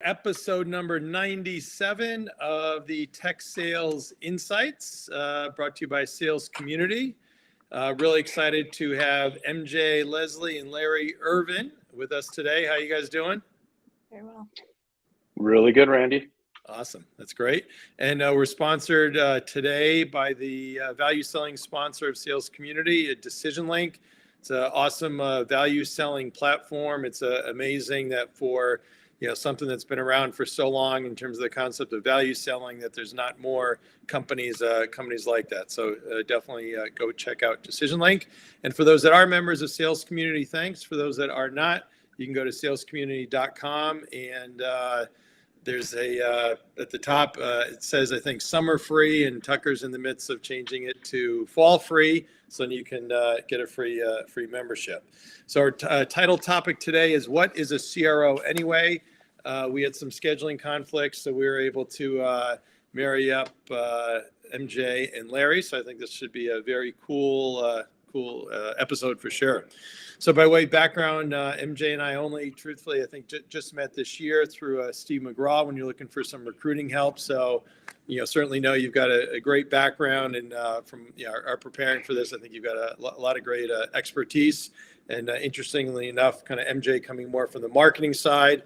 Episode number 97 of the Tech Sales Insights, brought to you by Sales Community. Really excited to have MJ Leslie and Larry Irvin with us today. How you guys doing? Very well. Really good, Randy. Awesome. That's great. And we're sponsored today by the value selling sponsor of Sales Community, Decision Link. It's an awesome value selling platform. It's amazing that for something that's been around for so long in terms of the concept of value selling, that there's not more companies like that. So definitely go check out Decision Link. And for those that are members of Sales Community, thanks. For those that are not, you can go to salescommunity.com and there's at the top, it says, I think, summer free, and Tucker's in the midst of changing it to fall free, so then you can get a free membership. So our title topic today is, what is a CRO Anyway? We had some scheduling conflicts, so we were able to marry up MJ and Larry. So I think this should be a very cool episode for sure. So by way of background, MJ and I only, truthfully, I think just met this year through Steve McGraw when you're looking for some recruiting help. So, certainly know you've got a great background, and from our preparing for this, I think you've got a lot of great expertise. And interestingly enough, kind of MJ coming more from the marketing side,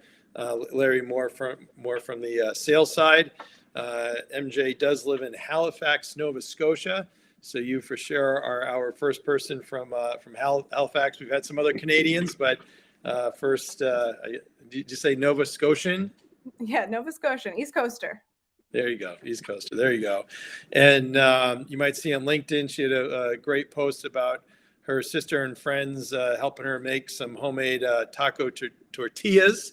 Larry more from the sales side. MJ does live in Halifax, Nova Scotia. So you for sure are our first person from Halifax. We've had some other Canadians, but first, did you say Nova Scotian? Yeah, Nova Scotian, East Coaster. There you go, East Coaster. There you go. And you might see on LinkedIn, she had a great post about her sister and friends helping her make some homemade taco tortillas.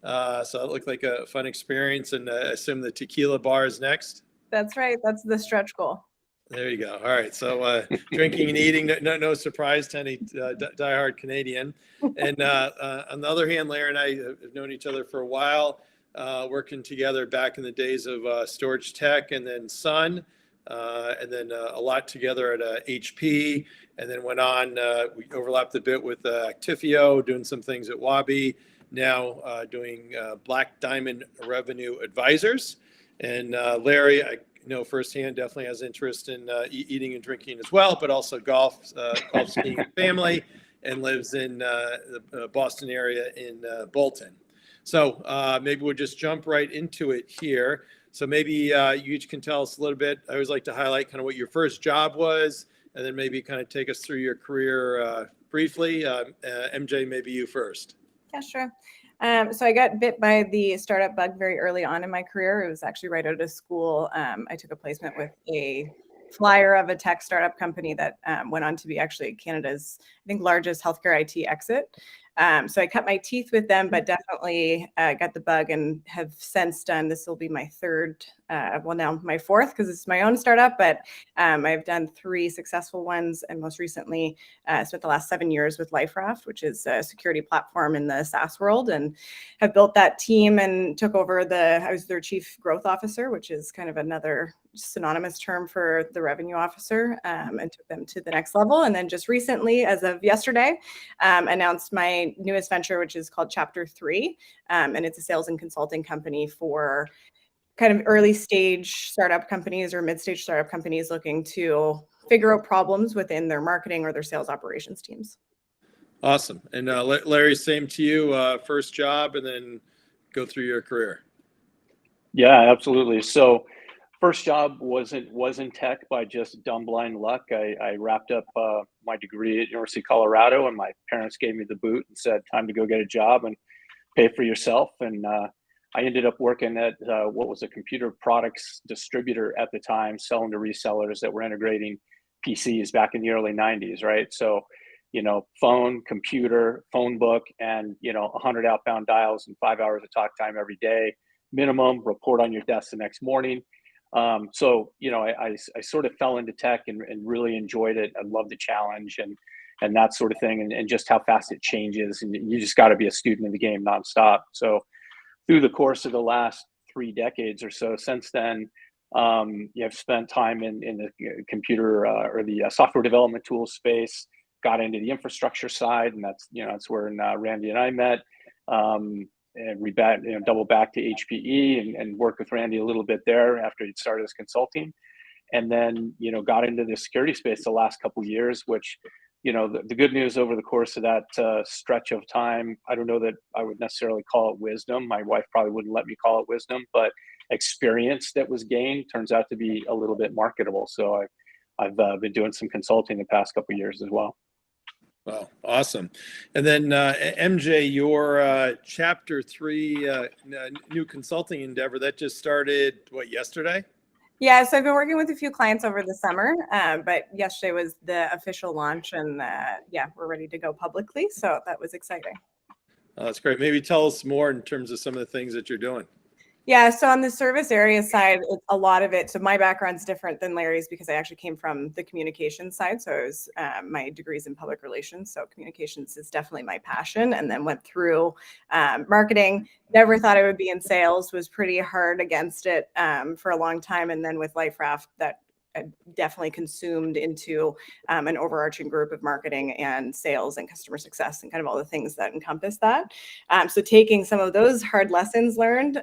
So it looked like a fun experience, and I assume the tequila bar is next. That's right. That's the stretch goal. There you go. All right. So drinking and eating, no surprise to any diehard Canadian. And on the other hand, Larry and I have known each other for a while, working together back in the days of Storage Tech and then Sun, and then a lot together at HP, and then went on, we overlapped a bit with Actifio, doing some things at Wabi, now doing Black Diamond Revenue Advisors. And Larry, I know firsthand, definitely has interest in eating and drinking as well, but also golf skiing and family, and lives in the Boston area in Bolton. So maybe we'll just jump right into it here. So maybe you each can tell us a little bit. I always like to highlight kind of what your first job was, and then maybe kind of take us through your career briefly. MJ, maybe you first. Yeah, sure. So I got bit by the startup bug very early on in my career. It was actually right out of school. I took a placement with a flyer of a tech startup company that went on to be actually Canada's, I think, largest healthcare IT exit. So I cut my teeth with them, but definitely got the bug and have since done, this will be my third, now my fourth, because it's my own startup, but I've done 3 successful ones, and most recently spent the last 7 years with LifeRaft, which is a security platform in the SaaS world, and have built that team and took over I was their chief growth officer, which is kind of another synonymous term for the revenue officer, and took them to the next level. And then just recently, as of yesterday, announced my newest venture, which is called Chapter 3. And it's a sales and consulting company for kind of early stage startup companies or mid-stage startup companies looking to figure out problems within their marketing or their sales operations teams. Awesome. And Larry, same to you, first job, and then go through your career. Yeah, absolutely. So first job was in tech by just dumb blind luck. I wrapped up my degree at University of Colorado, and my parents gave me the boot and said, time to go get a job and pay for yourself. And I ended up working at what was a computer products distributor at the time, selling to resellers that were integrating PCs back in the early 90s, right? So, phone, computer, phone book, and, 100 outbound dials and 5 hours of talk time every day, minimum, report on your desk the next morning. So, I sort of fell into tech and really enjoyed it. I love the challenge and that sort of thing, and just how fast it changes. And you just got to be a student in the game nonstop. So through the course of the last 3 decades or so since then, I've spent time in the computer or the software development tool space, got into the infrastructure side, and that's where Randy and I met. double back to HPE and worked with Randy a little bit there after he'd started his consulting. And then, got into the security space the last couple of years, which, the good news over the course of that stretch of time, I don't know that I would necessarily call it wisdom. My wife probably wouldn't let me call it wisdom, but experience that was gained turns out to be a little bit marketable. So I've been doing some consulting the past couple of years as well. Wow, awesome. And then MJ, your chapter 3 new consulting endeavor that just started, yesterday? Yeah, so I've been working with a few clients over the summer, but yesterday was the official launch, and we're ready to go publicly. So that was exciting. Oh, that's great. Maybe tell us more in terms of some of the things that you're doing. Yeah, so on the service area side, a lot of it, so my background's different than Larry's because I actually came from the communications side. So I was, my degree's in public relations. So communications is definitely my passion, and then went through marketing. Never thought I would be in sales, was pretty hard against it for a long time. And then with LifeRaft, that definitely consumed into an overarching group of marketing and sales and customer success and kind of all the things that encompass that. So taking some of those hard lessons learned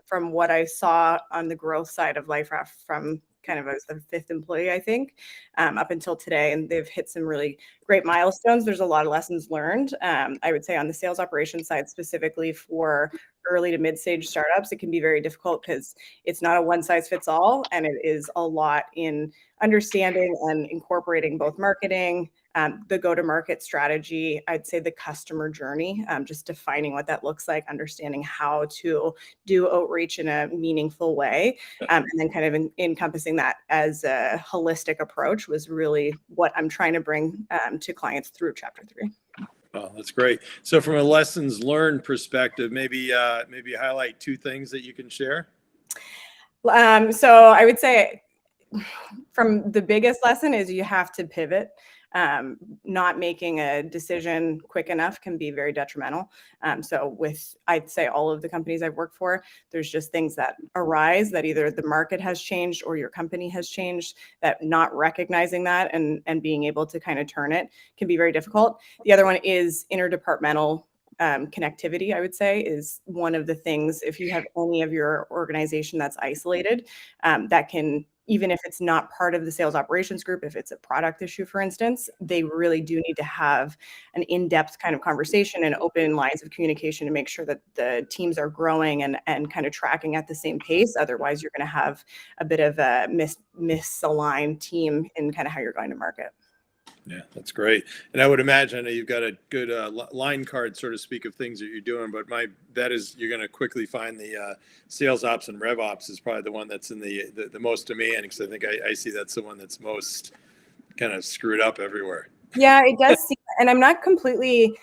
from what I saw on the growth side of LifeRaft from kind of as the 5th employee, I think, up until today, and they've hit some really great milestones. There's a lot of lessons learned. I would say on the sales operations side, specifically for early to mid-stage startups, it can be very difficult because it's not a one-size-fits-all, and it is a lot in understanding and incorporating both marketing, the go-to-market strategy, I'd say the customer journey, just defining what that looks like, understanding how to do outreach in a meaningful way, and then kind of encompassing that as a holistic approach was really what I'm trying to bring to clients through chapter 3. Oh, that's great. So from a lessons learned perspective, maybe highlight 2 things that you can share. So I would say from the biggest lesson is you have to pivot. Not making a decision quick enough can be very detrimental. So with, I'd say, all of the companies I've worked for, there's just things that arise that either the market has changed or your company has changed, that not recognizing that and being able to kind of turn it can be very difficult. The other one is interdepartmental connectivity, I would say, is one of the things. If you have any of your organization that's isolated, that can, even if it's not part of the sales operations group, if it's a product issue, for instance, they really do need to have an in-depth kind of conversation and open lines of communication to make sure that the teams are growing and kind of tracking at the same pace. Otherwise, you're going to have a bit of a misaligned team in kind of how you're going to market. Yeah, that's great. And I would imagine, I know you've got a good line card, so to speak, of things that you're doing, but my bet is you're going to quickly find the sales ops and rev ops is probably the one that's in the most demanding, because I think I see that's the one that's most kind of screwed up everywhere. Yeah, it does seem, and I'm not completely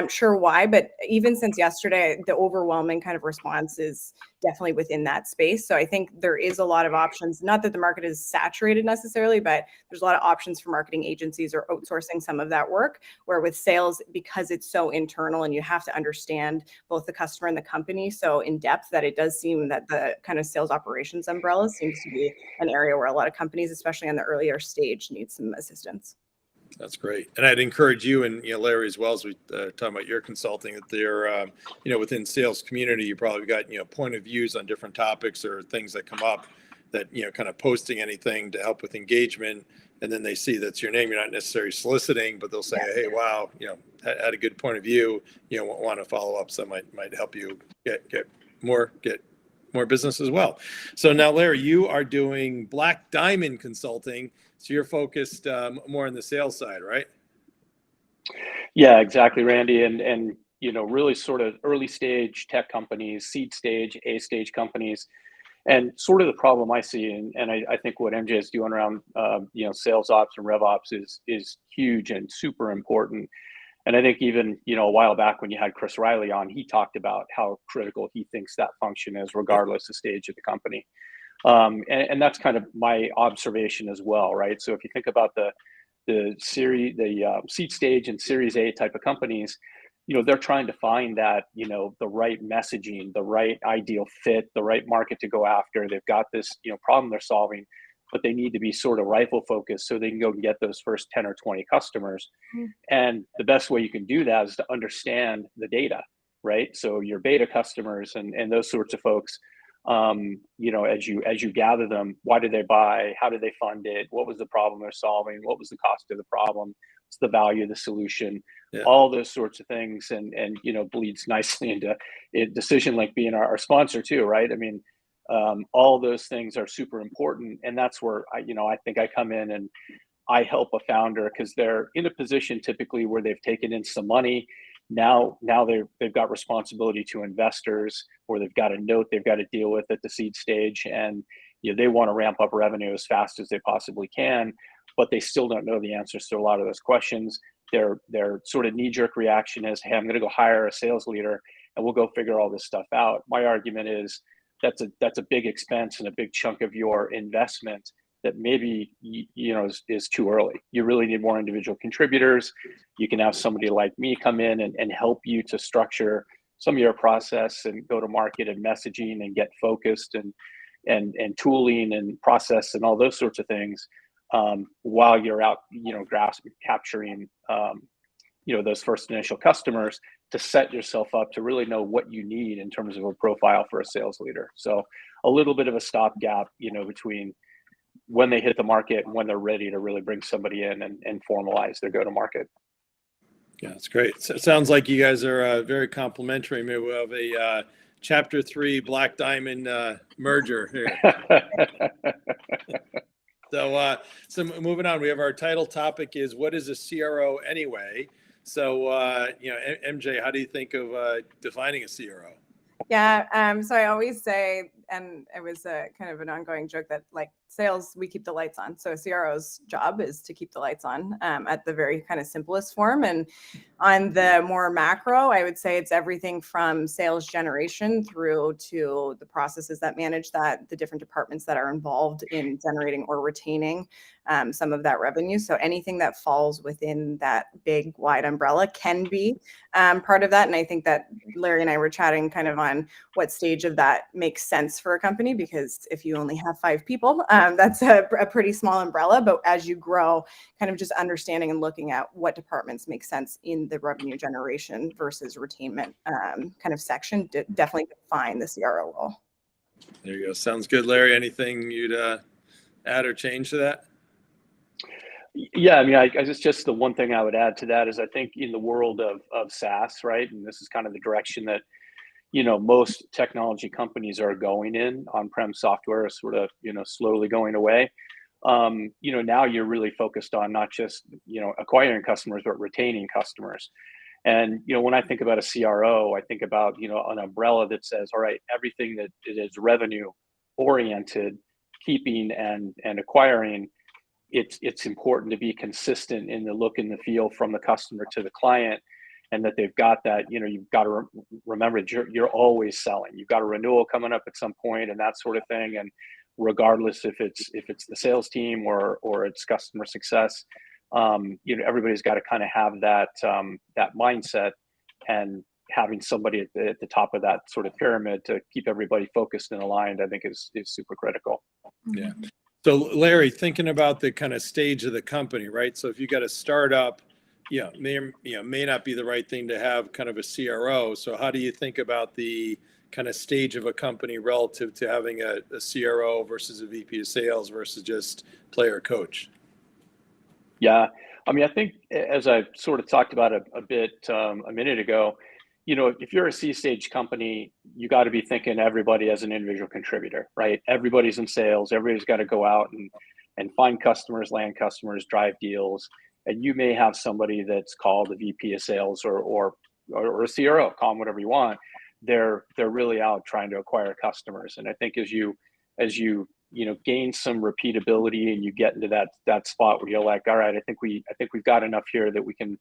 sure why, but even since yesterday, the overwhelming kind of response is definitely within that space. So I think there is a lot of options, not that the market is saturated necessarily, but there's a lot of options for marketing agencies or outsourcing some of that work, where with sales, because it's so internal and you have to understand both the customer and the company so in depth, that it does seem that the kind of sales operations umbrella seems to be an area where a lot of companies, especially on the earlier stage, need some assistance. That's great. And I'd encourage you and Larry as well, as we talk about your consulting, that they're within sales community, you probably got point of views on different topics or things that come up, that kind of posting anything to help with engagement, and then they see that's your name. You're not necessarily soliciting, but they'll say, hey, wow, had a good point of view, want to follow up. So might help you get more business as well. So now, Larry, you are doing Black Diamond Consulting. So you're focused more on the sales side, right? Yeah, exactly, Randy. And really sort of early stage tech companies, seed stage, A stage companies. And sort of the problem I see, and I think what MJ is doing around sales ops and rev ops is huge and super important. And I think even a while back when you had Chris Riley on, he talked about how critical he thinks that function is, regardless of stage of the company. And that's kind of my observation as well, right? So if you think about the seed stage and Series A type of companies, they're trying to find that the right messaging, the right ideal fit, the right market to go after. They've got this problem they're solving, but they need to be sort of rifle focused so they can go and get those first 10 or 20 customers. And the best way you can do that is to understand the data. right? So your beta customers and those sorts of folks, as you gather them, why did they buy? How did they fund it? What was the problem they're solving? What was the cost of the problem? What's the value of the solution? Yeah. All those sorts of things, and bleeds nicely into Decision Link being our sponsor too, right? I mean, all those things are super important, and that's where I think I come in and I help a founder because they're in a position typically where they've taken in some money. Now they've got responsibility to investors, or they've got a note they've got to deal with at the seed stage, and they want to ramp up revenue as fast as they possibly can, but they still don't know the answers to a lot of those questions. Their sort of knee-jerk reaction is, hey, I'm going to go hire a sales leader and we'll go figure all this stuff out. My argument is that's a big expense and a big chunk of your investment that maybe is too early. You really need more individual contributors. You can have somebody like me come in and help you to structure some of your process and go to market and messaging and get focused and tooling and process and all those sorts of things, while you're out capturing those first initial customers, to set yourself up to really know what you need in terms of a profile for a sales leader. So a little bit of a stopgap between when they hit the market and when they're ready to really bring somebody in and formalize their go-to-market. Yeah, that's great. So it sounds like you guys are very complimentary. Maybe we'll have a Chapter 3 Black Diamond merger here. So moving on, we have our title topic is, what is a CRO anyway? So, MJ, how do you think of defining a CRO? Yeah, so I always say, and it was a kind of an ongoing joke, that like sales, we keep the lights on. So a CRO's job is to keep the lights on at the very kind of simplest form. And on the more macro, I would say it's everything from sales generation through to the processes that manage that, the different departments that are involved in generating or retaining some of that revenue. So anything that falls within that big, wide umbrella can be part of that. And I think that Larry and I were chatting kind of on what stage of that makes sense for a company, because if you only have 5 people, that's a pretty small umbrella. But as you grow, kind of just understanding and looking at what departments make sense in the revenue generation versus retainment kind of section, definitely define the CRO role. There you go. Sounds good, Larry. Anything you'd add or change to that? Yeah, I mean, I just the one thing I would add to that is, I think in the world of SaaS, right, and this is kind of the direction that most technology companies are going in. On-prem software is sort of slowly going away. Now you're really focused on not just acquiring customers, but retaining customers. And when I think about a CRO, I think about an umbrella that says, all right, everything that is revenue oriented, keeping and acquiring, it's important to be consistent in the look and the feel from the customer to the client, and that they've got that. You've got to remember that you're always selling. You've got a renewal coming up at some point and that sort of thing. And regardless if it's the sales team or it's customer success, everybody's got to kind of have that mindset, and having somebody at the top of that sort of pyramid to keep everybody focused and aligned, I think is super critical. Yeah. So Larry, thinking about the kind of stage of the company, right? So if you got a startup, may not be the right thing to have kind of a CRO. So how do you think about the kind of stage of a company relative to having a CRO versus a VP of sales versus just player coach? Yeah, I mean, I think as I sort of talked about a bit a minute ago, if you're a C-stage company, you got to be thinking everybody as an individual contributor, right? Everybody's in sales. Everybody's got to go out and find customers, land customers, drive deals. And you may have somebody that's called a VP of sales or a CRO, call them whatever you want. They're really out trying to acquire customers. And I think as you gain some repeatability and you get into that spot where you're like, all right, I think we've got enough here that we can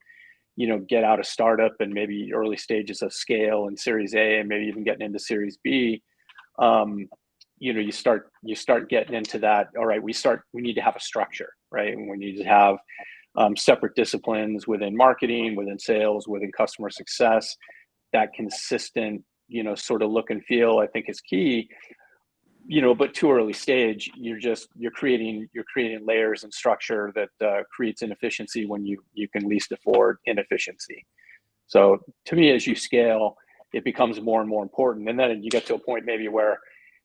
get out of startup and maybe early stages of scale and Series A, and maybe even getting into Series B. You start getting into that. All right, we need to have a structure, right? And we need to have separate disciplines within marketing, within sales, within customer success. That consistent, sort of look and feel, I think, is key. But too early stage, you're creating layers and structure that creates inefficiency when you can least afford inefficiency. So to me, as you scale, it becomes more and more important. And then you get to a point maybe where,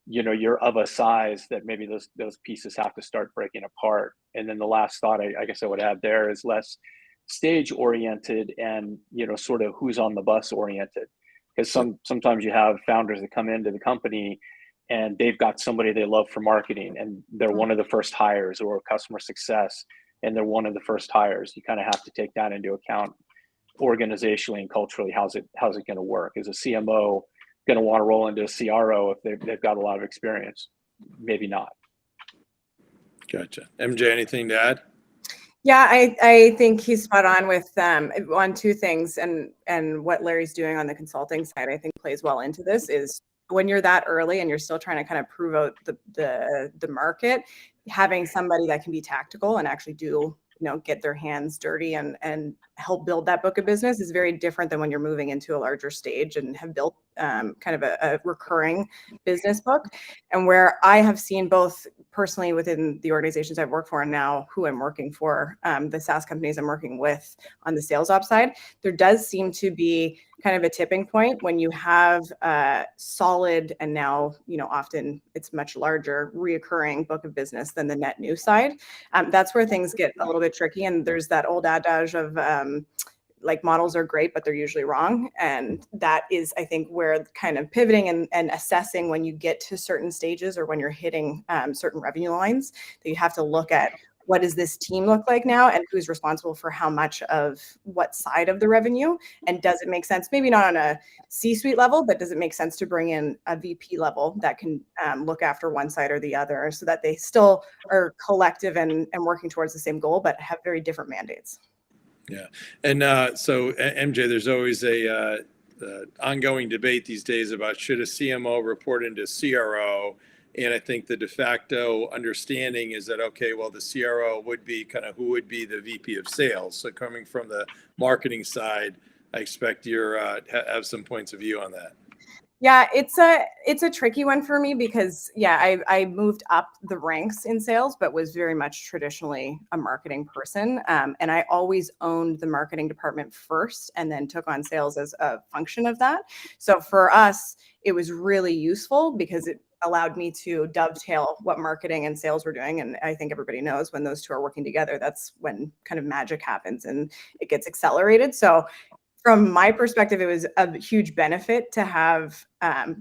you're of a size that maybe those pieces have to start breaking apart. And then the last thought I guess I would add there is less stage oriented and, sort of who's on the bus oriented. Because sometimes you have founders that come into the company and they've got somebody they love for marketing and they're one of the first hires, or customer success and they're one of the first hires. You kind of have to take that into account organizationally and culturally. How's it going to work? Is a CMO going to want to roll into a CRO if they've got a lot of experience? Maybe not. Gotcha. MJ, anything to add? Yeah, I think he's spot on with on two things, and what Larry's doing on the consulting side, I think plays well into this. Is when you're that early and you're still trying to kind of prove out the market, having somebody that can be tactical and actually do, get their hands dirty and help build that book of business is very different than when you're moving into a larger stage and have built kind of a recurring business book. And where I have seen both personally within the organizations I've worked for and now who I'm working for, the SaaS companies I'm working with on the sales ops side, there does seem to be kind of a tipping point when you have a solid, and now, often it's much larger reoccurring book of business than the net new side. That's where things get a little bit tricky. And there's that old adage of like models are great, but they're usually wrong. And that is, I think, where kind of pivoting and assessing when you get to certain stages or when you're hitting certain revenue lines, that you have to look at what does this team look like now and who's responsible for how much of what side of the revenue, and does it make sense, maybe not on a C-suite level, but does it make sense to bring in a VP level that can look after one side or the other so that they still are collective and working towards the same goal, but have very different mandates. Yeah. And so MJ, there's always a ongoing debate these days about should a CMO report into CRO? And I think the de facto understanding is that, okay, well, the CRO would be kind of who would be the VP of sales. So coming from the marketing side, I expect you have some points of view on that. Yeah, it's a tricky one for me because, I moved up the ranks in sales, but was very much traditionally a marketing person. And I always owned the marketing department first and then took on sales as a function of that. So for us, it was really useful because it allowed me to dovetail what marketing and sales were doing. And I think everybody knows when those two are working together, that's when kind of magic happens and it gets accelerated. So from my perspective, it was a huge benefit to have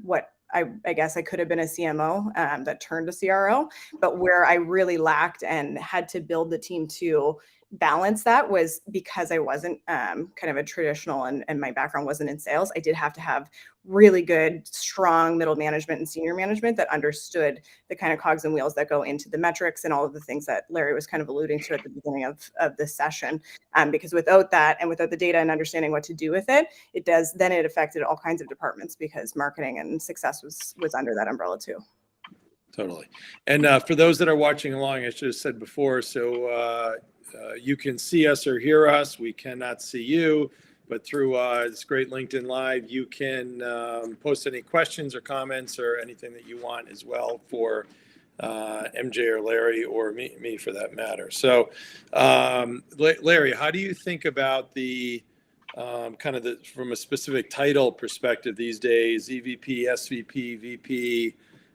what I guess I could have been a CMO that turned to CRO, but where I really lacked and had to build the team to balance that was because I wasn't kind of a traditional and my background wasn't in sales. I did have to have really good, strong middle management and senior management that understood the kind of cogs and wheels that go into the metrics and all of the things that Larry was kind of alluding to at the beginning of this session. Because without that and without the data and understanding what to do with it, it affected all kinds of departments because marketing and success was under that umbrella too. Totally. And for those that are watching along, I should have said before, so you can see us or hear us. We cannot see you, but through this great LinkedIn Live, you can post any questions or comments or anything that you want as well for MJ or Larry or me for that matter. So Larry, how do you think about the kind of from a specific title perspective these days, EVP, SVP, VP,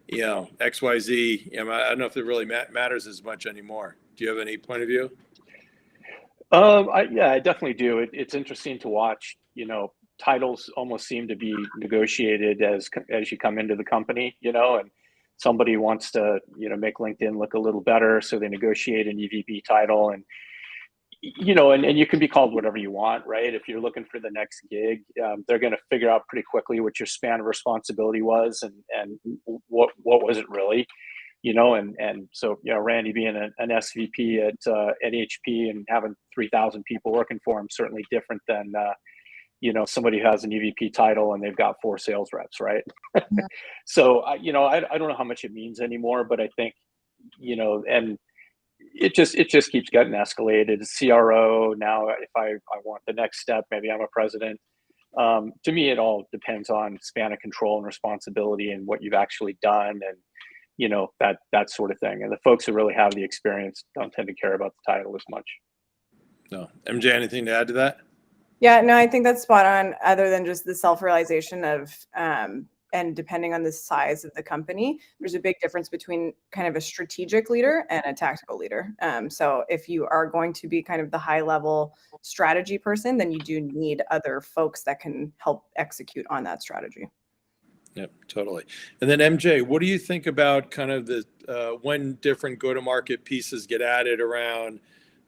XYZ? I don't know if it really matters as much anymore. Do you have any point of view? I definitely do. It's interesting to watch. Titles almost seem to be negotiated as you come into the company. And somebody wants to make LinkedIn look a little better, so they negotiate an EVP title, and and you can be called whatever you want, right? If you're looking for the next gig, they're going to figure out pretty quickly what your span of responsibility was and what was it really. And so, Randy being an SVP at HP and having 3,000 people working for him, certainly different than, somebody who has an EVP title and they've got 4 sales reps, right? Yeah. So, I don't know how much it means anymore, but I think, and it just keeps getting escalated. CRO, now if I want the next step, maybe I'm a president. To me, it all depends on span of control and responsibility and what you've actually done and, that sort of thing. And the folks who really have the experience don't tend to care about the title as much. No. MJ, anything to add to that? Yeah, no, I think that's spot on. Other than just the self-realization of, and depending on the size of the company, there's a big difference between kind of a strategic leader and a tactical leader. So if you are going to be kind of the high-level strategy person, then you do need other folks that can help execute on that strategy. Yep, totally. And then MJ, what do you think about kind of the when different go-to-market pieces get added around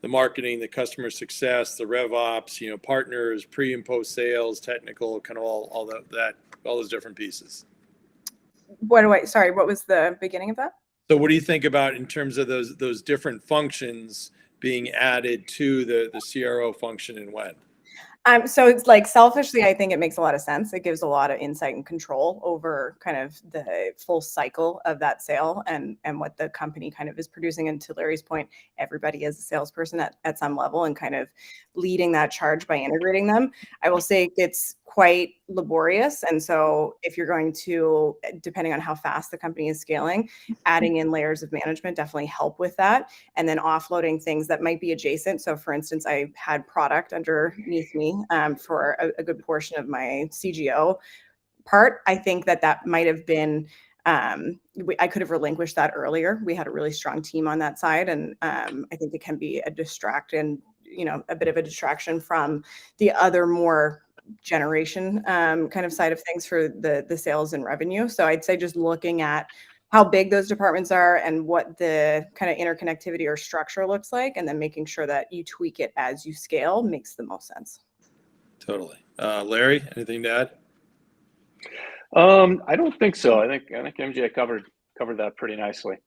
the marketing, the customer success, the rev ops, partners, pre and post sales, technical, kind of all those different pieces? Sorry, what was the beginning of that? So what do you think about in terms of those different functions being added to the CRO function and when? So it's like selfishly, I think it makes a lot of sense. It gives a lot of insight and control over kind of the full cycle of that sale and what the company kind of is producing. And to Larry's point, everybody is a salesperson at some level and kind of leading that charge by integrating them. I will say it's quite laborious. And so if you're going to, depending on how fast the company is scaling, adding in layers of management definitely help with that. And then offloading things that might be adjacent. So for instance, I had product underneath me for a good portion of my CGO part. I think that might have been, I could have relinquished that earlier. We had a really strong team on that side. And I think it can be a bit of a distraction from the other more generation kind of side of things for the sales and revenue. So I'd say just looking at how big those departments are and what the kind of interconnectivity or structure looks like, and then making sure that you tweak it as you scale makes the most sense. Totally. Larry, anything to add? I don't think so. I think MJ covered that pretty nicely.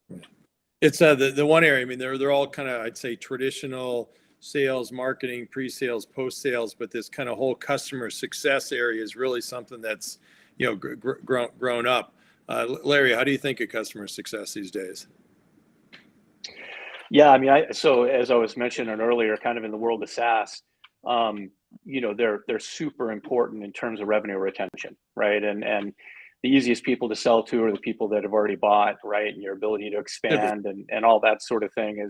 It's the one area. I mean, they're all kind of, I'd say, traditional sales, marketing, pre-sales, post-sales, but this kind of whole customer success area is really something that's grown up. Larry, how do you think of customer success these days? Yeah, I mean, so as I was mentioning earlier, kind of in the world of SaaS, they're super important in terms of revenue retention, right? And the easiest people to sell to are the people that have already bought, right? And your ability to expand and all that sort of thing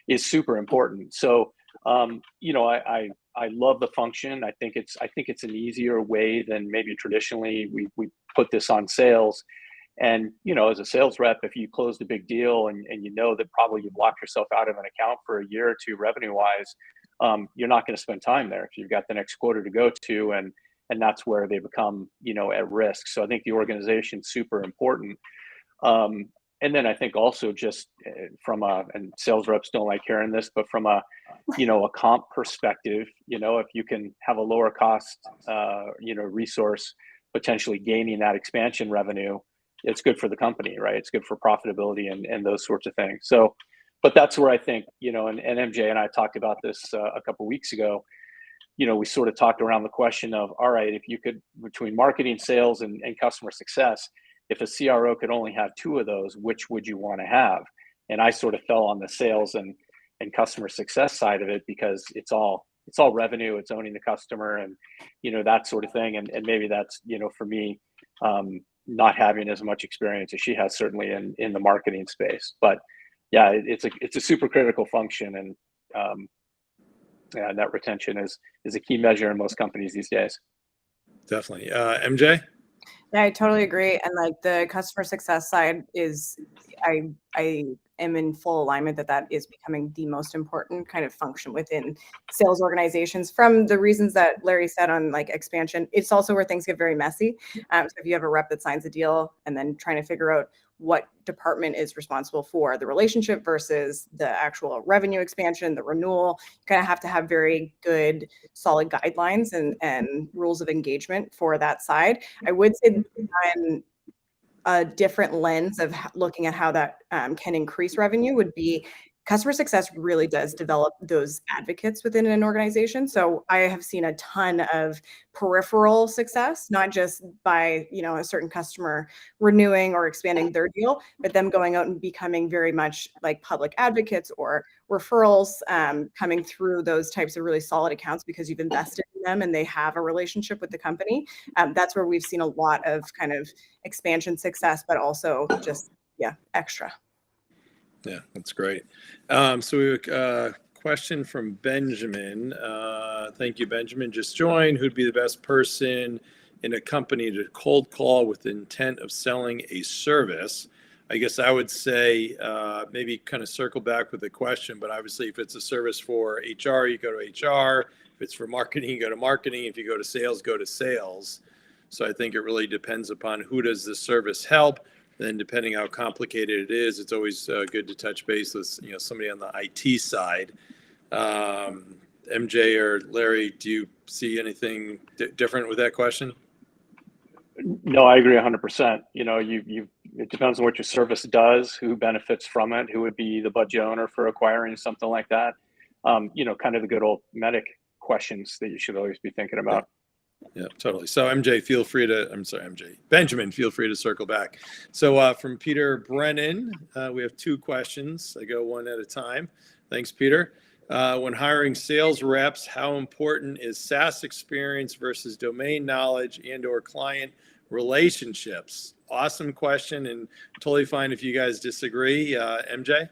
is super important. So, I love the function. I think it's an easier way than maybe traditionally we put this on sales. And, as a sales rep, if you closed a big deal and you know that probably you've locked yourself out of an account for a year or two revenue wise, you're not going to spend time there if you've got the next quarter to go to, and that's where they become, at risk. So I think the organization's super important. And then I think also just and sales reps don't like hearing this, but from a comp perspective, if you can have a lower cost, resource potentially gaining that expansion revenue, it's good for the company, right? It's good for profitability and those sorts of things. So, but that's where I think, and MJ and I talked about this a couple of weeks ago. We sort of talked around the question of, all right, if you could, between marketing, sales, and customer success, if a CRO could only have two of those, which would you want to have? And I sort of fell on the sales and customer success side of it because it's all revenue, it's owning the customer and, that sort of thing. And maybe that's, for me, not having as much experience as she has certainly in the marketing space. But yeah, it's a super critical function, and net retention is a key measure in most companies these days. Definitely. MJ? Yeah, I totally agree. And like the customer success side is, I am in full alignment that is becoming the most important kind of function within sales organizations from the reasons that Larry said on like expansion. It's also where things get very messy. So if you have a rep that signs a deal and then trying to figure out what department is responsible for the relationship versus the actual revenue expansion, the renewal, you kind of have to have very good, solid guidelines and rules of engagement for that side. I would say on a different lens of looking at how that can increase revenue would be customer success really does develop those advocates within an organization. So I have seen a ton of peripheral success, not just by, a certain customer renewing or expanding their deal, but them going out and becoming very much like public advocates or referrals coming through those types of really solid accounts because you've invested in them and they have a relationship with the company. That's where we've seen a lot of kind of expansion success, but also just, extra. Yeah, that's great. So we have a question from Benjamin. Thank you, Benjamin. Just joined. Who'd be the best person in a company to cold call with the intent of selling a service? I guess I would say maybe kind of circle back with the question, but obviously if it's a service for HR, you go to HR. If it's for marketing, you go to marketing. If you go to sales. So I think it really depends upon who does the service help. Then depending how complicated it is, it's always good to touch base with somebody on the IT side. MJ or Larry, do you see anything different with that question? No, I agree 100%. It depends on what your service does, who benefits from it, who would be the budget owner for acquiring something like that. Kind of the good old medic questions that you should always be thinking about. Yeah, totally. So Benjamin, feel free to circle back. So from Peter Brennan, we have two questions. I go one at a time. Thanks, Peter. When hiring sales reps, how important is SaaS experience versus domain knowledge and/or client relationships? Awesome question, and totally fine if you guys disagree. MJ?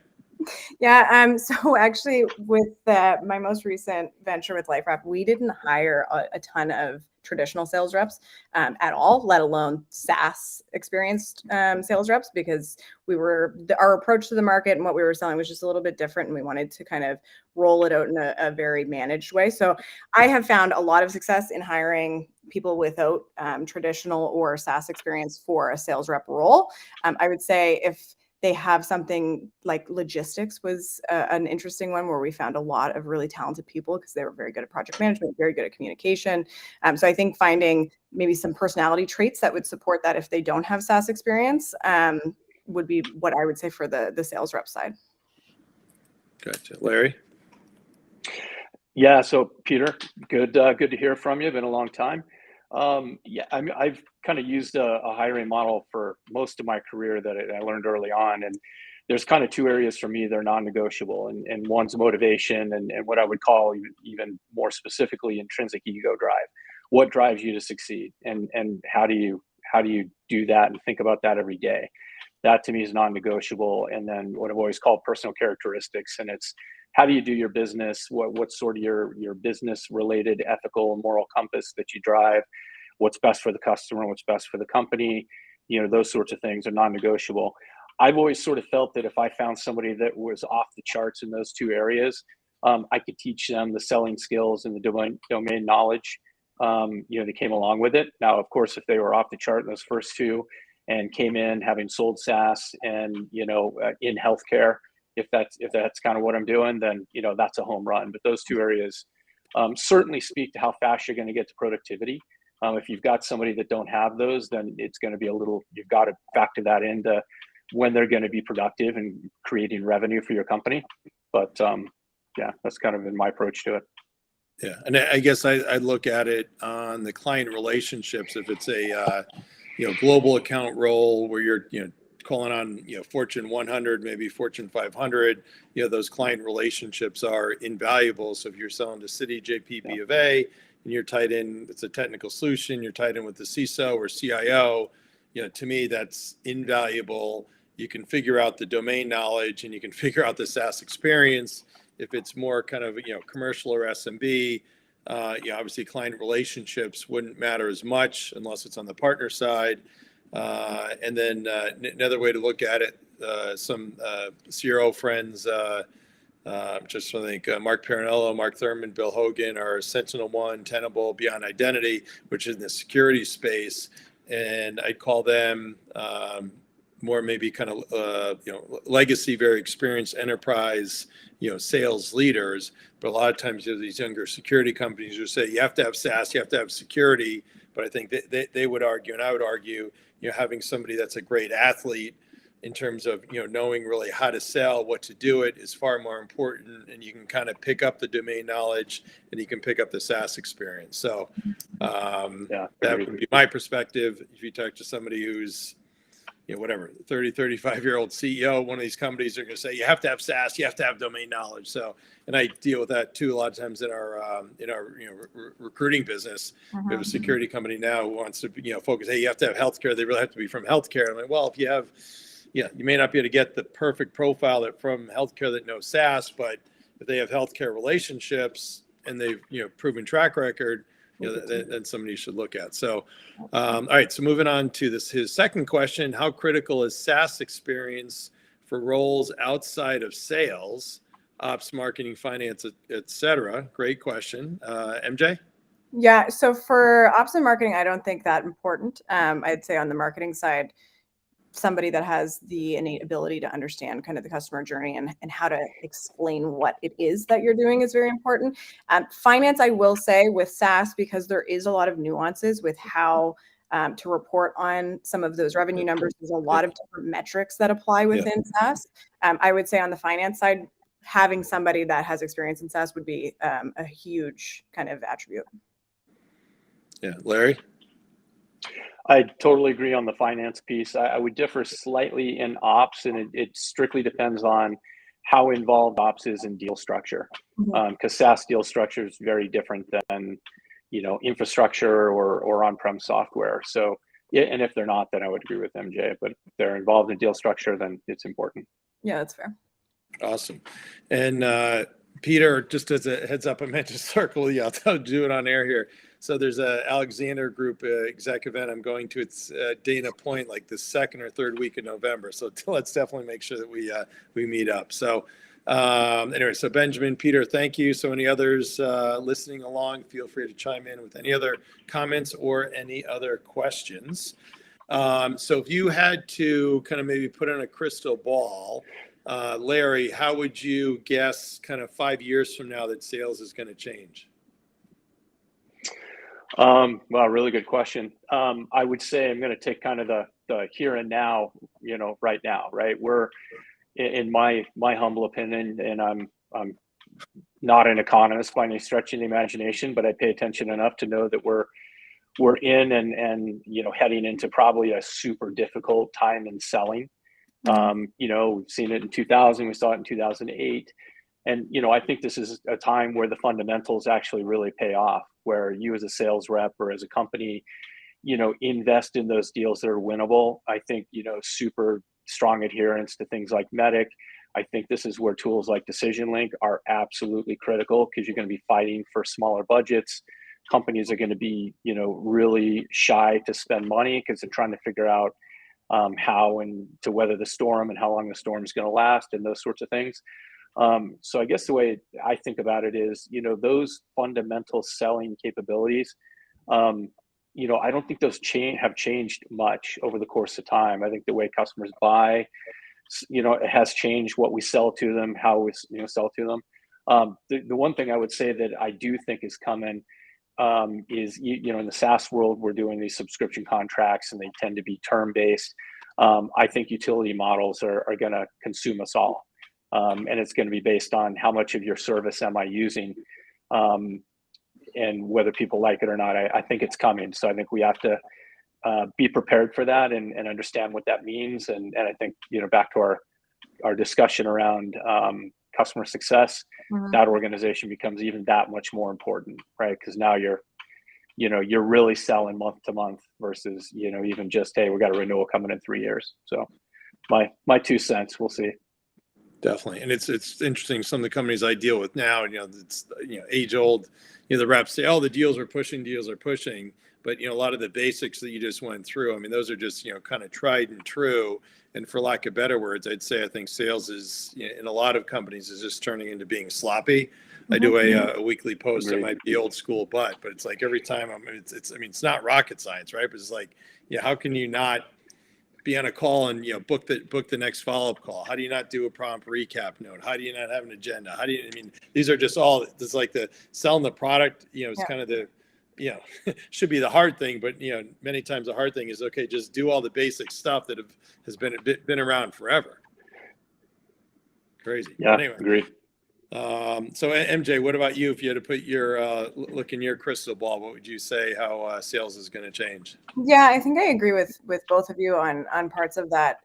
Yeah, so actually with my most recent venture with LifeWrap, we didn't hire a ton of traditional sales reps at all, let alone SaaS experienced sales reps, because our approach to the market and what we were selling was just a little bit different, and we wanted to kind of roll it out in a very managed way. So I have found a lot of success in hiring people without traditional or SaaS experience for a sales rep role. I would say if they have something like logistics was an interesting one where we found a lot of really talented people because they were very good at project management, very good at communication. So I think finding maybe some personality traits that would support that if they don't have SaaS experience would be what I would say for the sales rep side. Gotcha. Larry? Yeah, so Peter, good to hear from you. Been a long time. I've kind of used a hiring model for most of my career that I learned early on. And there's kind of two areas for me that are non-negotiable. And one's motivation and what I would call even more specifically intrinsic ego drive. What drives you to succeed? And how do you do that and think about that every day? That to me is non-negotiable. And then what I've always called personal characteristics. And it's how do you do your business? What's sort of your business related ethical and moral compass that you drive? What's best for the customer? What's best for the company? Those sorts of things are non-negotiable. I've always sort of felt that if I found somebody that was off the charts in those two areas, I could teach them the selling skills and the domain knowledge, that came along with it. Now, of course, if they were off the chart in those first two and came in having sold SaaS and, in healthcare, if that's kind of what I'm doing, then, that's a home run. But those two areas certainly speak to how fast you're going to get to productivity. If you've got somebody that don't have those, then it's going to be you've got to factor that into when they're going to be productive and creating revenue for your company. But that's kind of been my approach to it. Yeah, and I guess I look at it on the client relationships. If it's a global account role where you're calling on Fortune 100, maybe Fortune 500, those client relationships are invaluable. So if you're selling to Citi, JP, B of A, and you're tied in, it's a technical solution, you're tied in with the CISO or CIO, to me that's invaluable. You can figure out the domain knowledge and you can figure out the SaaS experience. If it's more kind of commercial or SMB, obviously client relationships wouldn't matter as much unless it's on the partner side. And then another way to look at it, some CRO friends, just to think, Mark Parinello, Mark Thurman, Bill Hogan are SentinelOne, Tenable, Beyond Identity, which is in the security space. And I'd call them more maybe kind of, legacy, very experienced enterprise, sales leaders. But a lot of times these younger security companies will say, you have to have SaaS, you have to have security. But I think they would argue, and I would argue, having somebody that's a great athlete in terms of, knowing really how to sell, what to do it is far more important. And you can kind of pick up the domain knowledge and you can pick up the SaaS experience. So that would be my perspective. If you talk to somebody who's, 30, 35-year-old CEO of one of these companies, they're going to say, you have to have SaaS, you have to have domain knowledge. So, and I deal with that too a lot of times in our recruiting business. We have a security company now who wants to, focus, hey, you have to have healthcare. They really have to be from healthcare. I'm like, well, if you have, you may not be able to get the perfect profile that from healthcare that knows SaaS, but if they have healthcare relationships and they've, proven track record, then somebody should look at. So, all right. So moving on to his second question: how critical is SaaS experience for roles outside of sales, ops, marketing, finance, et cetera? Great question. MJ? Yeah. So for ops and marketing, I don't think that important. I'd say on the marketing side, somebody that has the innate ability to understand kind of the customer journey and how to explain what it is that you're doing is very important. Finance, I will say with SaaS, because there is a lot of nuances with how to report on some of those revenue numbers. There's a lot of different metrics that apply within SaaS. I would say on the finance side, having somebody that has experience in SaaS would be a huge kind of attribute. Yeah. Larry? I totally agree on the finance piece. I would differ slightly in ops, and it strictly depends on how involved ops is in deal structure. Because SaaS deal structure is very different than, infrastructure or on-prem software. So, yeah, and if they're not, then I would agree with MJ. But if they're involved in deal structure, then it's important. Yeah, that's fair. Awesome. And Peter, just as a heads up, I meant to circle you. I'll do it on air here. So there's a Alexander Group exec event I'm going to. It's Dana Point, like the second or third week of November. So let's definitely make sure that we meet up. So anyway, so Benjamin, Peter, thank you. So any others listening along, feel free to chime in with any other comments or any other questions. So if you had to kind of maybe put on a crystal ball, Larry, how would you guess kind of 5 years from now that sales is going to change? Well, really good question. I would say I'm going to take kind of the here and now, right now, right? We're in my humble opinion, and I'm not an economist by any stretch of the imagination, but I pay attention enough to know that we're in and heading into probably a super difficult time in selling. We've seen it in 2000, we saw it in 2008. And, I think this is a time where the fundamentals actually really pay off, where you as a sales rep or as a company, invest in those deals that are winnable. I think, super strong adherence to things like Medic. I think this is where tools like Decision Link are absolutely critical, because you're going to be fighting for smaller budgets. Companies are going to be, really shy to spend money because they're trying to figure out how and to weather the storm and how long the storm is going to last and those sorts of things. So I guess the way I think about it is, those fundamental selling capabilities, I don't think those have changed much over the course of time. I think the way customers buy, it has changed what we sell to them, how we sell to them. The one thing I would say that I do think is coming is, in the SaaS world, we're doing these subscription contracts and they tend to be term-based. I think utility models are going to consume us all. And it's going to be based on how much of your service am I using, and whether people like it or not. I think it's coming. So I think we have to be prepared for that and understand what that means. And I think, back to our discussion around customer success, that organization becomes even that much more important, right? Because now you're really selling month to month versus, even just, hey, we got a renewal coming in 3 years. So my 2 cents, we'll see. Definitely. And it's interesting. Some of the companies I deal with now, it's, age old, the reps say, oh, the deals are pushing. But, a lot of the basics that you just went through, I mean, those are just, kind of tried and true. And for lack of better words, I'd say I think sales is, in a lot of companies, is just turning into being sloppy. I do a weekly post. It might be old school, but it's like every time it's not rocket science, right? But it's like, how can you not be on a call and book the next follow-up call? How do you not do a prompt recap note? How do you not have an agenda? These are just all, it's like the selling the product, is kind of the, should be the hard thing, but many times the hard thing is, okay, just do all the basic stuff that has been around forever. Crazy. Yeah, anyway. Agreed. So MJ, what about you? If you had to put your look in your crystal ball, what would you say how sales is going to change? Yeah, I think I agree with both of you on parts of that.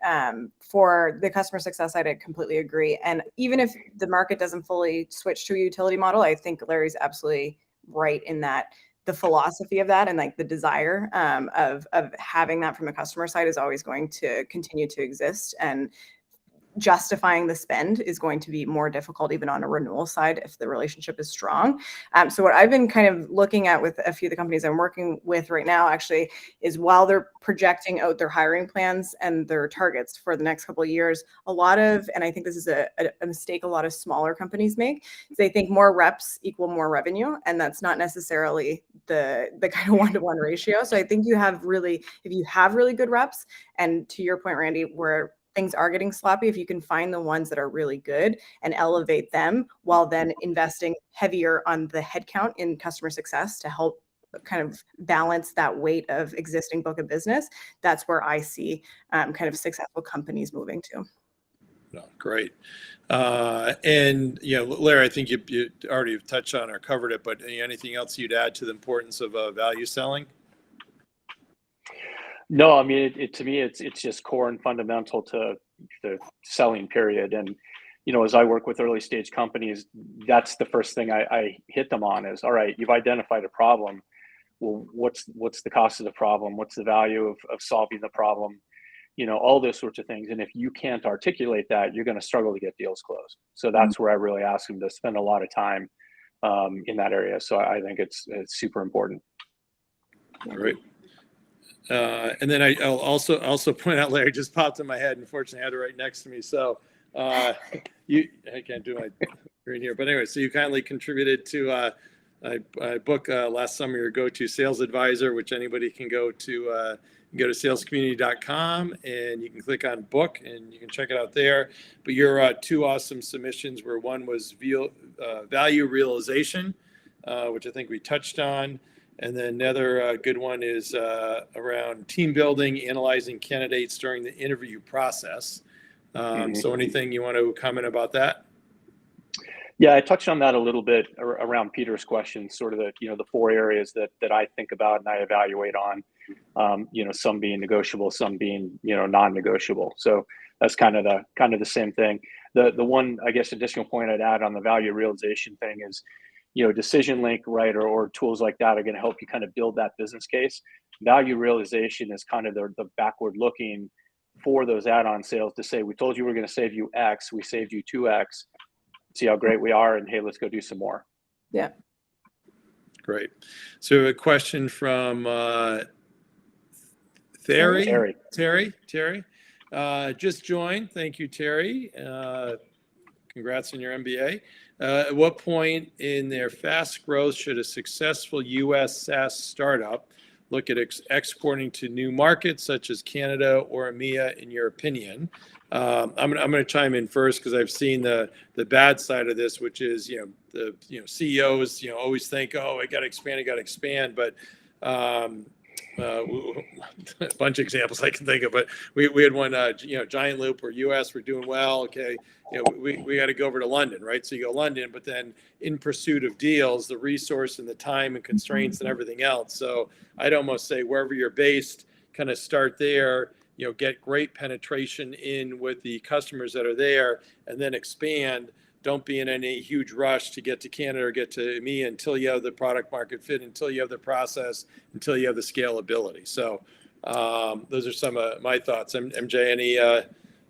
For the customer success side, I completely agree. And even if the market doesn't fully switch to a utility model, I think Larry's absolutely right in that the philosophy of that and like the desire of having that from the customer side is always going to continue to exist. And justifying the spend is going to be more difficult even on a renewal side if the relationship is strong. So what I've been kind of looking at with a few of the companies I'm working with right now actually is while they're projecting out their hiring plans and their targets for the next couple of years, a lot of, and I think this is a mistake a lot of smaller companies make, is they think more reps equal more revenue, and that's not necessarily the kind of one-to-one ratio. So I think if you have really good reps, and to your point, Randy, where things are getting sloppy, if you can find the ones that are really good and elevate them while then investing heavier on the headcount in customer success to help kind of balance that weight of existing book of business, that's where I see kind of successful companies moving to. No, great. And, Larry, I think you already touched on or covered it, but anything else you'd add to the importance of value selling? No, I mean, to me, it's just core and fundamental to the selling period. And, as I work with early stage companies, that's the first thing I hit them on is, all right, you've identified a problem. Well, what's the cost of the problem? What's the value of solving the problem? All those sorts of things. And if you can't articulate that, you're going to struggle to get deals closed. So that's where I really ask them to spend a lot of time in that area. So I think it's super important. Great. And then I'll also point out, Larry just popped in my head. Unfortunately, I had it right next to me. So I can't do my screen here. But anyway, so you kindly contributed to my book last summer, Your Go-To Sales Advisor, which anybody can go to salescommunity.com and you can click on book and you can check it out there. But your two awesome submissions were, one was value realization, which I think we touched on. And then another good one is around team building, analyzing candidates during the interview process. So anything you want to comment about that? Yeah, I touched on that a little bit around Peter's question, sort of the four areas that I think about and I evaluate on, some being negotiable, some being, non-negotiable. So that's kind of the same thing. The one, I guess, additional point I'd add on the value realization thing is, Decision Link, right, or tools like that are going to help you kind of build that business case. Value realization is kind of the backward looking for those add-on sales to say, we told you we're going to save you X, we saved you 2X. See how great we are, and hey, let's go do some more. Yeah. Great. So a question from Terry. Just joined. Thank you, Terry. Congrats on your MBA. At what point in their fast growth should a successful U.S. SaaS startup look at exporting to new markets such as Canada or EMEA, in your opinion? I'm going to chime in first because I've seen the bad side of this, which is the CEOs always think, oh, I got to expand, but a bunch of examples I can think of, but we had one Giant Loop or US, we're doing well, okay, we got to go over to London, right? So you go London, but then in pursuit of deals, the resource and the time and constraints and everything else. So I'd almost say wherever you're based, kind of start there, get great penetration in with the customers that are there, and then expand. Don't be in any huge rush to get to Canada or get to EMEA until you have the product market fit, until you have the process, until you have the scalability. So those are some of my thoughts. MJ, any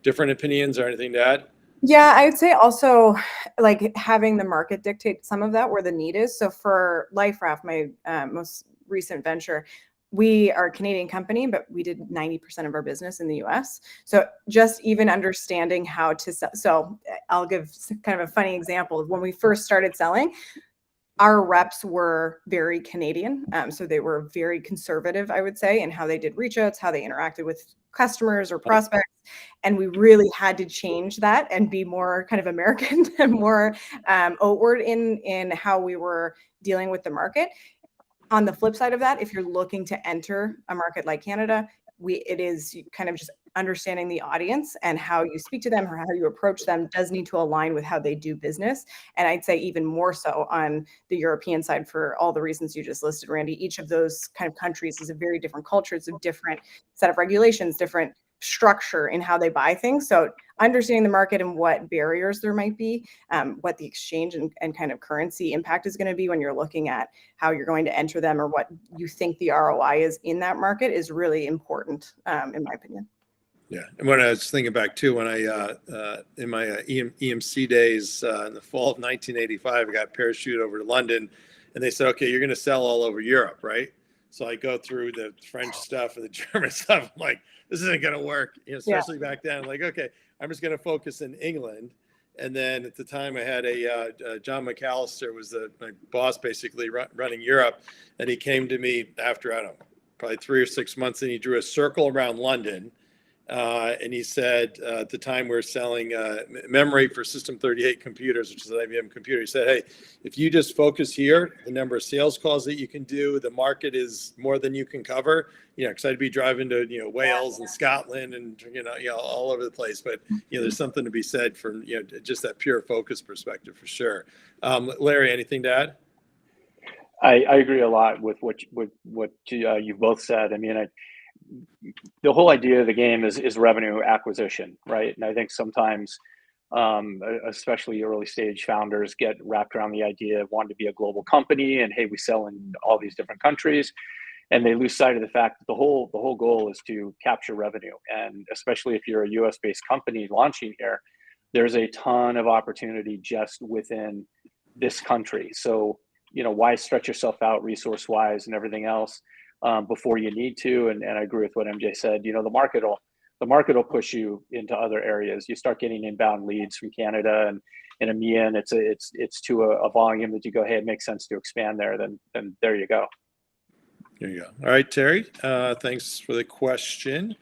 different opinions or anything to add? Yeah, I would say also like having the market dictate some of that where the need is. So for LifeRaft, my most recent venture, we are a Canadian company, but we did 90% of our business in the US. So just even understanding how to sell. So I'll give kind of a funny example. When we first started selling, our reps were very Canadian. So they were very conservative, I would say, in how they did reach outs, how they interacted with customers or prospects. And we really had to change that and be more kind of American and more outward in how we were dealing with the market. On the flip side of that, if you're looking to enter a market like Canada, it is kind of just understanding the audience and how you speak to them or how you approach them does need to align with how they do business. And I'd say even more so on the European side for all the reasons you just listed, Randy. Each of those kind of countries is a very different culture. It's a different set of regulations, different structure in how they buy things. So understanding the market and what barriers there might be, what the exchange and kind of currency impact is going to be when you're looking at how you're going to enter them or what you think the ROI is in that market is really important, in my opinion. Yeah, and when I was thinking back too, when I in my EMC days in the fall of 1985, I got parachuted over to London, and they said, "Okay, you're going to sell all over Europe, right?" So I go through the French stuff and the German stuff. I'm like, "This isn't going to work," especially back then. I'm like, okay, I'm just going to focus in England. And then at the time, I had John McAllister was my boss, basically running Europe, and he came to me after, I don't know, probably 3 or 6 months, and he drew a circle around London. And he said, at the time we were selling memory for System 38 computers, which is an IBM computer. He said, "Hey, if you just focus here, the number of sales calls that you can do, the market is more than you can cover." Because I'd be driving to Wales and Scotland and all over the place. But there's something to be said for just that pure focus perspective for sure. Larry, anything to add? I agree a lot with what you've both said. I mean, the whole idea of the game is revenue acquisition, right? And I think sometimes, especially early stage founders, get wrapped around the idea of wanting to be a global company and, hey, we sell in all these different countries, and they lose sight of the fact that the whole goal is to capture revenue. And especially if you're a US based company launching here, there's a ton of opportunity just within this country. So why stretch yourself out resource wise and everything else before you need to? And I agree with what MJ said. The market will push you into other areas. You start getting inbound leads from Canada and EMEA, and it's to a volume that you go, hey, it makes sense to expand there. Then there you go. There you go. All right, Terry. Thanks for the question.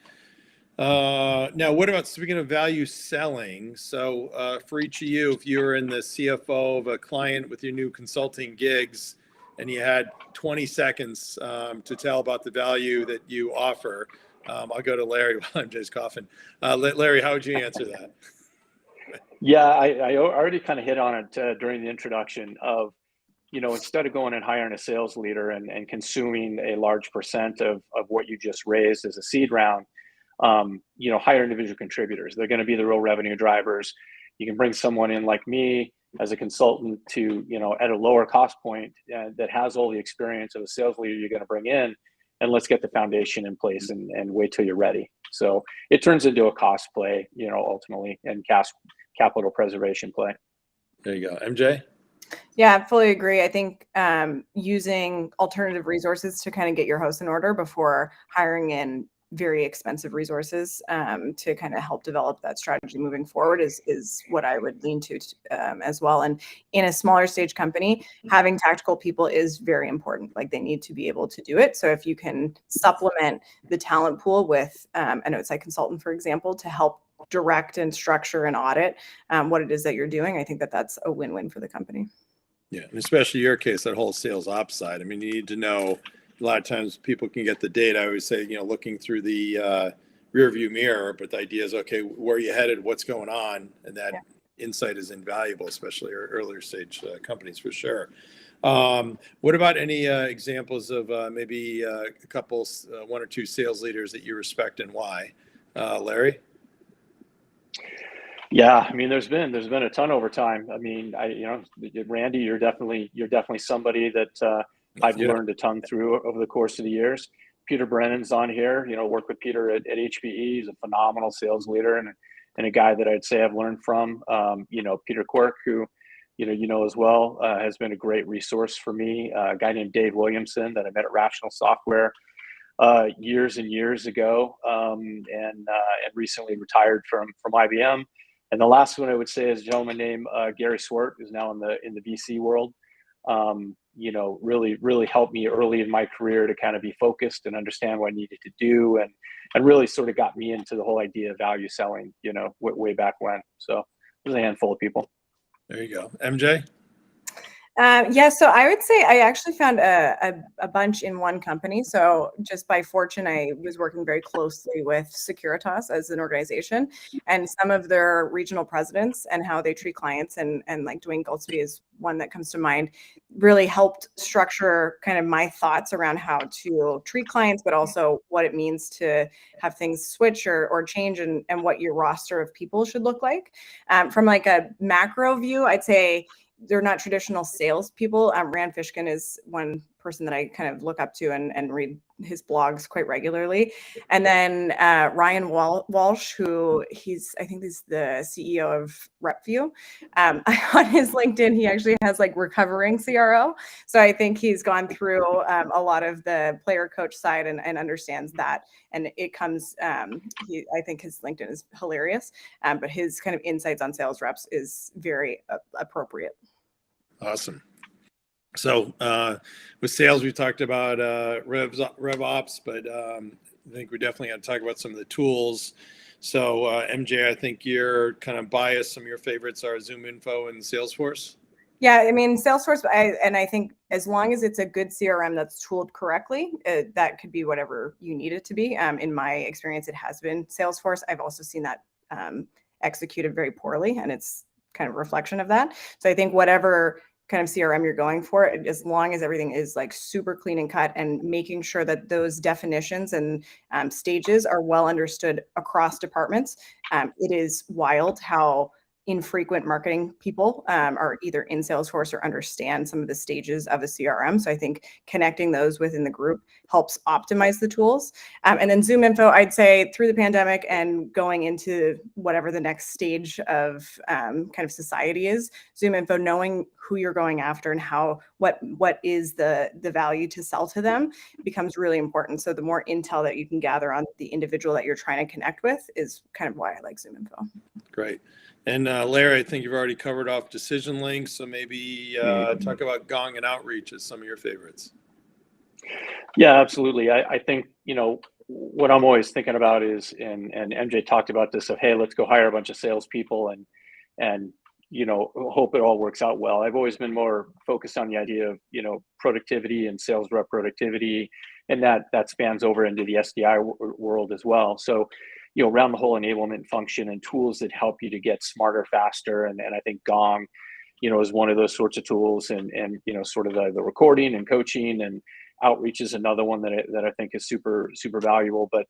Now, what about, speaking of value selling? So for each of you, if you were in the CFO of a client with your new consulting gigs and you had 20 seconds to tell about the value that you offer, I'll go to Larry while MJ's coughing. Larry, how would you answer that? Yeah, I already kind of hit on it during the introduction of, instead of going and hiring a sales leader and consuming a large percent of what you just raised as a seed round, hire individual contributors. They're going to be the real revenue drivers. You can bring someone in like me as a consultant to, at a lower cost point that has all the experience of a sales leader you're going to bring in, and let's get the foundation in place and wait till you're ready. So it turns into a cost play, ultimately, and capital preservation play. There you go. MJ? Yeah, I fully agree. I think using alternative resources to kind of get your house in order before hiring in very expensive resources to kind of help develop that strategy moving forward is what I would lean to as well. And in a smaller stage company, having tactical people is very important. Like, they need to be able to do it. So if you can supplement the talent pool with an outside consultant, for example, to help direct and structure and audit what it is that you're doing, I think that's a win-win for the company. Yeah, and especially your case, that whole sales ops side. I mean, you need to know. A lot of times people can get the data. I always say, looking through the rear view mirror, but the idea is, okay, where are you headed? What's going on? And that insight is invaluable, especially earlier stage companies for sure. What about any examples of maybe a couple, one or two sales leaders that you respect and why? Larry? Yeah, I mean, there's been a ton over time. I mean, Randy, you're definitely somebody that I've learned a ton through over the course of the years. Peter Brennan's on here. Worked with Peter at HPE. He's a phenomenal sales leader and a guy that I'd say I've learned from. Peter Quirk, who as well, has been a great resource for me. A guy named Dave Williamson that I met at Rational Software years and years ago, and recently retired from IBM. And the last one I would say is a gentleman named Gary Swart, who's now in the VC world. Really helped me early in my career to kind of be focused and understand what I needed to do, and really sort of got me into the whole idea of value selling, way back when. So there's a handful of people. There you go. MJ? So I would say I actually found a bunch in one company. So just by fortune, I was working very closely with Securitas as an organization, and some of their regional presidents and how they treat clients, and like Dwayne Goldsby is one that comes to mind, really helped structure kind of my thoughts around how to treat clients, but also what it means to have things switch or change, and what your roster of people should look like. From like a macro view, I'd say they're not traditional salespeople. Rand Fishkin is one person that I kind of look up to and read his blogs quite regularly. And then Ryan Walsh, who I think he's the CEO of RepView. On his LinkedIn, he actually has like recovering CRO. So I think he's gone through a lot of the player coach side and understands that. And it comes, I think his LinkedIn is hilarious, but his kind of insights on sales reps is very appropriate. Awesome. So with sales, we talked about rev ops, but I think we definitely got to talk about some of the tools. So MJ, I think you're kind of biased. Some of your favorites are ZoomInfo and Salesforce. Yeah, I mean, Salesforce, I think as long as it's a good CRM that's tooled correctly, that could be whatever you need it to be. In my experience, it has been Salesforce. I've also seen that executed very poorly, and it's kind of a reflection of that. So I think whatever kind of CRM you're going for, as long as everything is like super clean and cut and making sure that those definitions and stages are well understood across departments. It is wild how infrequent marketing people are either in Salesforce or understand some of the stages of a CRM. So I think connecting those within the group helps optimize the tools. And then ZoomInfo, I'd say through the pandemic and going into whatever the next stage of kind of society is, ZoomInfo, knowing who you're going after and what is the value to sell to them becomes really important. So the more intel that you can gather on the individual that you're trying to connect with is kind of why I like ZoomInfo. Great. And Larry, I think you've already covered off decision links, so maybe talk about Gong and Outreach as some of your favorites. Yeah, absolutely. I think, what I'm always thinking about is, and MJ talked about this of, hey, let's go hire a bunch of salespeople and hope it all works out well. I've always been more focused on the idea of, productivity and sales rep productivity, and that spans over into the SDI world as well. So, around the whole enablement function and tools that help you to get smarter, faster. And I think Gong, is one of those sorts of tools, and sort of the recording and coaching, and Outreach is another one that I think is super, super valuable. But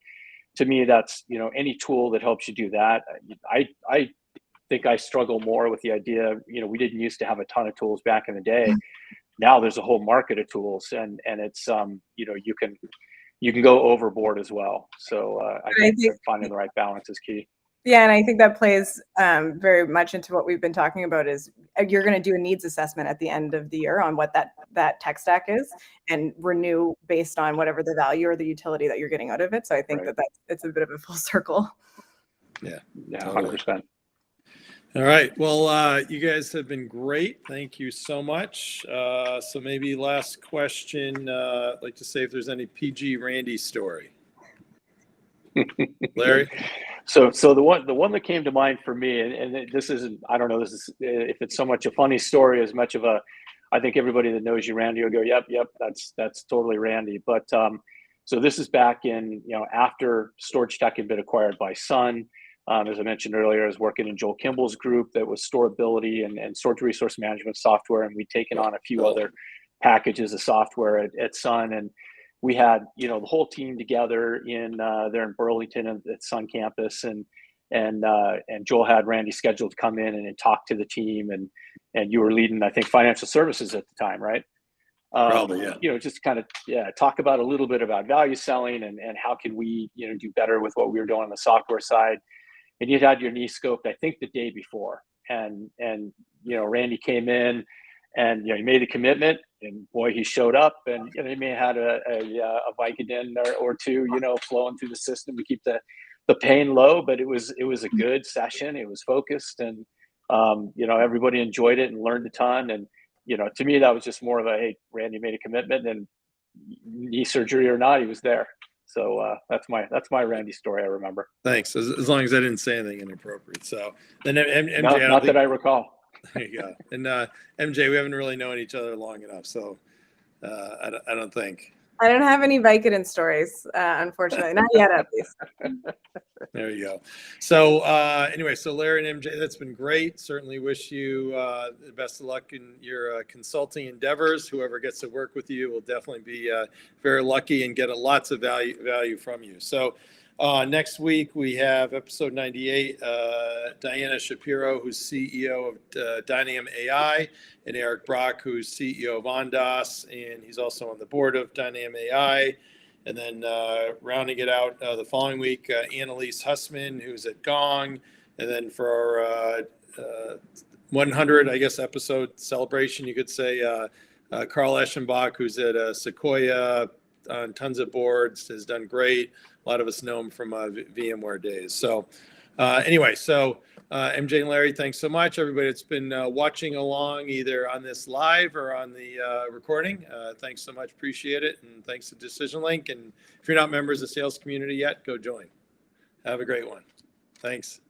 to me, that's, any tool that helps you do that. I think I struggle more with the idea, we didn't used to have a ton of tools back in the day. Now there's a whole market of tools, and it's, you can go overboard as well. So I think finding the right balance is key. Yeah, and I think that plays very much into what we've been talking about is you're going to do a needs assessment at the end of the year on what that tech stack is and renew based on whatever the value or the utility that you're getting out of it. So I think it's a bit of a full circle. Yeah, 100%. All right. Well, you guys have been great. Thank you so much. So maybe last question, I'd like to say if there's any PG Randy story. Larry? So the one that came to mind for me, and this isn't, I don't know, this is, if it's so much a funny story as much of a, I think everybody that knows you, Randy, will go, yep, that's totally Randy. But so this is back in, after Storage Tech had been acquired by Sun. As I mentioned earlier, I was working in Joel Kimball's group that was storability and storage resource management software, and we'd taken on a few other packages of software at Sun, and we had the whole team together there in Burlington at Sun campus, and Joel had Randy scheduled to come in and talk to the team, and you were leading, I think, financial services at the time, right? Probably, yeah. Just kind of talk about a little bit about value selling and how can we do better with what we were doing on the software side. And you'd had your knee scoped, I think, the day before, and Randy came in, and he made the commitment, and boy, he showed up, and he may have had a Vicodin or two, flowing through the system to keep the pain low, but it was a good session. It was focused, and everybody enjoyed it and learned a ton. And to me, that was just more of a, hey, Randy made a commitment, and knee surgery or not, he was there. So that's my Randy story. I remember. Thanks. As long as I didn't say anything inappropriate. So then MJ, not that I recall. There you go. And MJ, we haven't really known each other long enough, so I don't think. I don't have any Vicodin stories, unfortunately, not yet at least. There you go. So anyway, so Larry and MJ, that's been great. Certainly wish you the best of luck in your consulting endeavors. Whoever gets to work with you will definitely be very lucky and get lots of value from you. So next week we have episode 98, Diana Shapiro, who's CEO of Dynam AI, and Eric Brock, who's CEO of Ondas, and he's also on the board of Dynam AI. And then rounding it out the following week, Annalise Hussman, who's at Gong. And then for our 100, I guess, episode celebration, you could say, Carl Eschenbach, who's at Sequoia on tons of boards, has done great. A lot of us know him from VMware days. So anyway, so MJ and Larry, thanks so much. Everybody that's been watching along either on this live or on the recording, thanks so much. Appreciate it. And thanks to Decision Link. And if you're not members of the sales community yet, go join. Have a great one. Thanks.